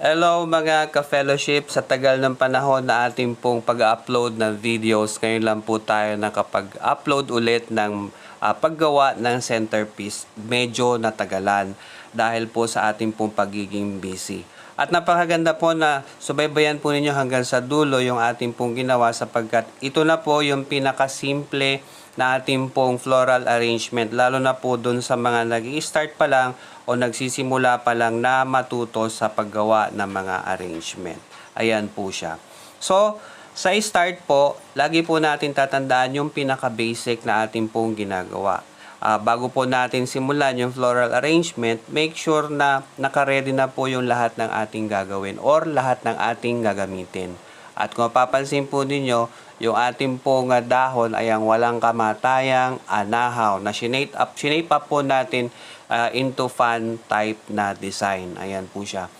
Hello mga ka-fellowship, sa tagal ng panahon na ating pong pag-upload ng videos, ngayon lang po tayo nakapag-upload ulit ng paggawa ng centerpiece. Medyo natagalan dahil po sa ating pong pagiging busy. At napakaganda po na subaybayan po ninyo hanggang sa dulo yung ating pong ginawa sapagkat ito na po yung pinakasimple na ating pong floral arrangement, lalo na po dun sa mga nag-i-start pa lang o nagsisimula pa lang na matuto sa paggawa ng mga arrangement. Ayan po siya. So, sa start po, lagi po natin tatandaan yung pinaka-basic na ating pong ginagawa. Bago po natin simulan yung floral arrangement, make sure na naka-ready na po yung lahat ng ating gagawin or lahat ng ating gagamitin. At kung mapapansin po ninyo, yung ating pong dahon ay ang walang kamatayang anahaw na shape up po natin into fan type na design. Ayan po siya.